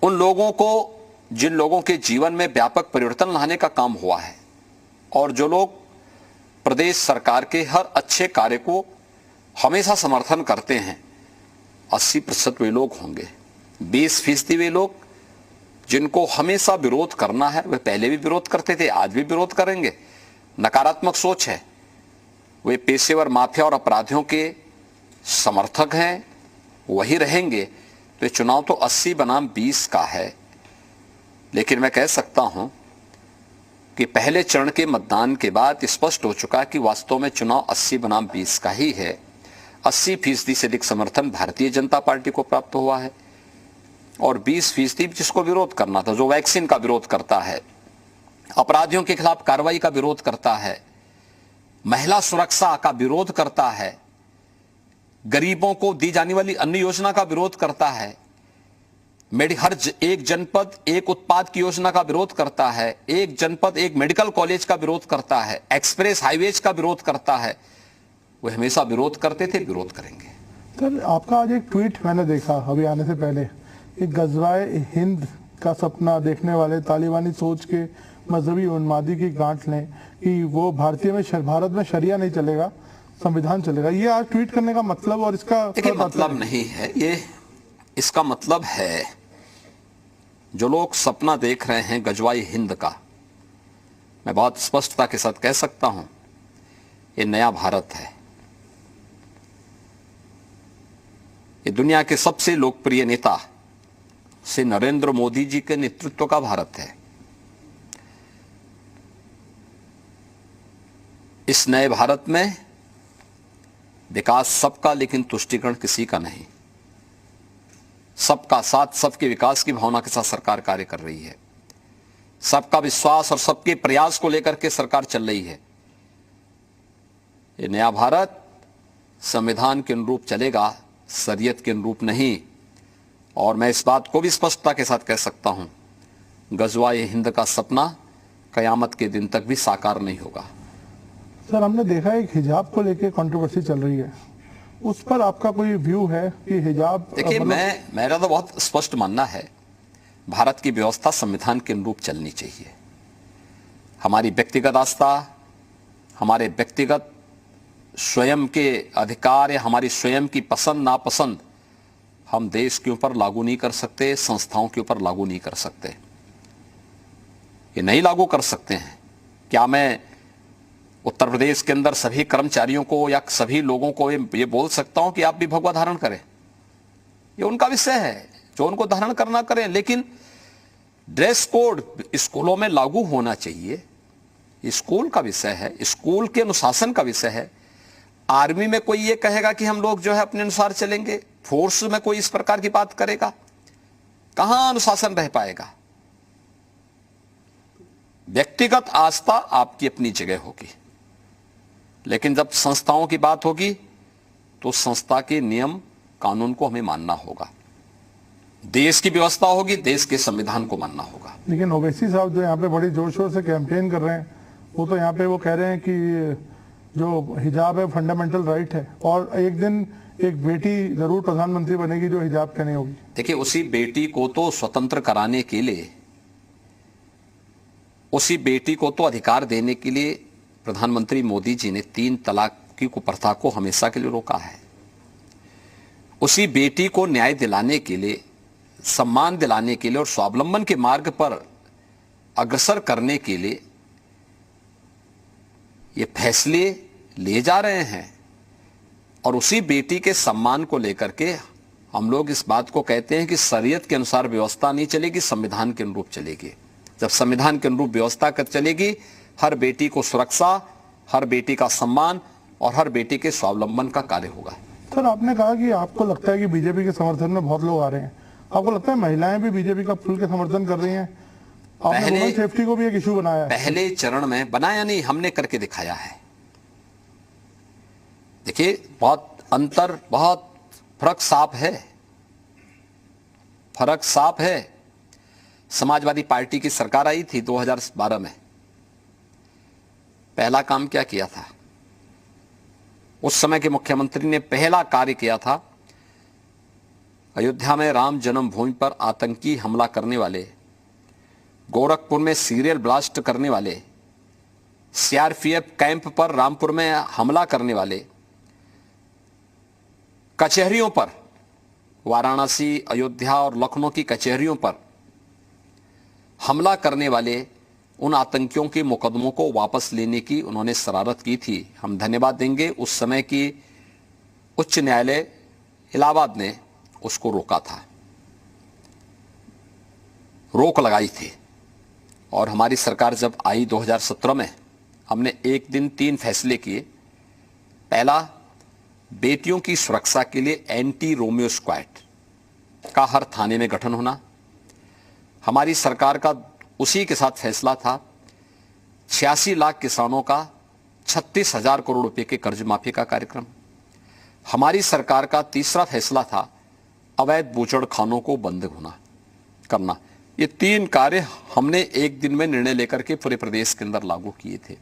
उन लोगों को, जिन लोगों के जीवन में व्यापक परिवर्तन लाने का काम हुआ है और जो लोग प्रदेश सरकार के हर अच्छे कार्य को हमेशा समर्थन करते हैं, 80% वे लोग होंगे। 20% वे लोग जिनको हमेशा विरोध करना है, वे पहले भी विरोध करते थे, आज भी विरोध करेंगे। नकारात्मक सोच है, वे पेशेवर माफिया और अपराधियों के समर्थक हैं, वही रहेंगे। तो चुनाव तो 80 बनाम 20 का है, लेकिन मैं कह सकता हूं कि पहले चरण के मतदान के बाद स्पष्ट हो चुका कि वास्तव में चुनाव 80 बनाम 20 का ही है। 80% से अधिक समर्थन भारतीय जनता पार्टी को प्राप्त हुआ है और 20% जिसको विरोध करना था, जो वैक्सीन का विरोध करता है, अपराधियों के खिलाफ कार्रवाई का विरोध करता है, महिला सुरक्षा का विरोध करता है, गरीबों को दी जाने वाली अन्य योजना का विरोध करता है, हर एक जनपद एक उत्पाद की योजना का विरोध करता है, एक जनपद एक मेडिकल कॉलेज का विरोध करता है, एक्सप्रेस हाईवेज का विरोध करता है, वे हमेशा विरोध करते थे, विरोध करेंगे। सर, आपका आज एक ट्वीट मैंने देखा अभी आने से पहले, एक गजवाए हिंद का सपना देखने वाले तालिबानी सोच के मजहबी उन्मादी की गांठ लें कि वो भारत में शरिया नहीं चलेगा, संविधान चलेगा। ये आज ट्वीट करने का मतलब और इसका मतलब नहीं है ये। इसका मतलब है जो लोग सपना देख रहे हैं गजवाई हिंद का, मैं बहुत स्पष्टता के साथ कह सकता हूं, ये नया भारत है। ये दुनिया के सबसे लोकप्रिय नेता श्री नरेंद्र मोदी जी के नेतृत्व का भारत है। इस नए भारत में विकास सबका, लेकिन तुष्टीकरण किसी का नहीं। सबका साथ, सबके विकास की भावना के साथ सरकार कार्य कर रही है। सबका विश्वास और सबके प्रयास को लेकर के सरकार चल रही है। ये नया भारत संविधान के अनुरूप चलेगा, शरीयत के अनुरूप नहीं। और मैं इस बात को भी स्पष्टता के साथ कह सकता हूं, गजवाए हिंद का सपना कयामत के दिन तक भी साकार नहीं होगा। सर, हमने देखा है एक हिजाब को लेकर कंट्रोवर्सी चल रही है, उस पर आपका कोई व्यू है कि हिजाब? देखिए, मेरा तो बहुत स्पष्ट मानना है, भारत की व्यवस्था संविधान के अनुरूप चलनी चाहिए। हमारी व्यक्तिगत आस्था, हमारे व्यक्तिगत स्वयं के अधिकार या हमारी स्वयं की पसंद नापसंद हम देश के ऊपर लागू नहीं कर सकते, संस्थाओं के ऊपर लागू नहीं कर सकते। ये नहीं लागू कर सकते हैं। क्या मैं उत्तर प्रदेश के अंदर सभी कर्मचारियों को या सभी लोगों को ये बोल सकता हूं कि आप भी भगवा धारण करें? ये उनका विषय है, जो उनको धारण करना करें, लेकिन ड्रेस कोड स्कूलों में लागू होना चाहिए। स्कूल का विषय है, स्कूल के अनुशासन का विषय है। आर्मी में कोई ये कहेगा कि हम लोग जो है अपने अनुसार चलेंगे, फोर्स में कोई इस प्रकार की बात करेगा? कहां अनुशासन रह पाएगा? व्यक्तिगत आस्था आपकी अपनी जगह होगी, लेकिन जब संस्थाओं की बात होगी तो संस्था के नियम कानून को हमें मानना होगा। देश की व्यवस्था होगी, देश के संविधान को मानना होगा। लेकिन ओवैसी साहब जो यहाँ पे बड़ी जोर शोर से कैंपेन कर रहे हैं, वो तो यहाँ पे वो कह रहे हैं कि जो हिजाब है फंडामेंटल राइट है और एक दिन एक बेटी जरूर प्रधानमंत्री बनेगी जो हिजाब कहने होगी। देखिए, उसी बेटी को तो स्वतंत्र कराने के लिए, उसी बेटी को तो अधिकार देने के लिए प्रधानमंत्री मोदी जी ने 3 तलाक की कुप्रथा को हमेशा के लिए रोका है। उसी बेटी को न्याय दिलाने के लिए, सम्मान दिलाने के लिए और स्वावलंबन के मार्ग पर अग्रसर करने के लिए ये फैसले लिए जा रहे हैं। और उसी बेटी के सम्मान को लेकर के हम लोग इस बात को कहते हैं कि शरीयत के अनुसार व्यवस्था नहीं चलेगी, संविधान के अनुरूप चलेगी। जब संविधान के अनुरूप व्यवस्था कर चलेगी, हर बेटी को सुरक्षा, हर बेटी का सम्मान और हर बेटी के स्वावलंबन का कार्य होगा। सर, आपने कहा कि आपको लगता है कि बीजेपी के समर्थन में बहुत लोग आ रहे हैं। आपको लगता है महिलाएं भी बीजेपी का खुल के समर्थन कर रही हैं? आपने वुमेन सेफ्टी को भी एक इशू बनाया है। पहले चरण में बनाया नहीं, हमने करके दिखाया है। देखिए, बहुत फर्क साफ है, फर्क साफ है। समाजवादी पार्टी की सरकार आई थी 2012 में। पहला काम क्या किया था? उस समय के मुख्यमंत्री ने पहला कार्य किया था, अयोध्या में राम जन्मभूमि पर आतंकी हमला करने वाले, गोरखपुर में सीरियल ब्लास्ट करने वाले, सीआरपीएफ कैंप पर रामपुर में हमला करने वाले, कचहरियों पर, वाराणसी, अयोध्या और लखनऊ की कचहरियों पर हमला करने वाले उन आतंकियों के मुकदमों को वापस लेने की उन्होंने शरारत की थी। हम धन्यवाद देंगे, उस समय की उच्च न्यायालय इलाहाबाद ने उसको रोका था, रोक लगाई थी। और हमारी सरकार जब आई 2017 में, हमने एक दिन 3 फैसले किए। पहला, बेटियों की सुरक्षा के लिए एंटी रोमियो स्क्वाड का हर थाने में गठन होना। हमारी सरकार का उसी के साथ फैसला था 86 लाख किसानों का 36,000 करोड़ रुपए के कर्ज माफी का कार्यक्रम। हमारी सरकार का तीसरा फैसला था अवैध बूचड़खानों को बंद करना। ये 3 कार्य हमने एक दिन में निर्णय लेकर के पूरे प्रदेश के अंदर लागू किए थे।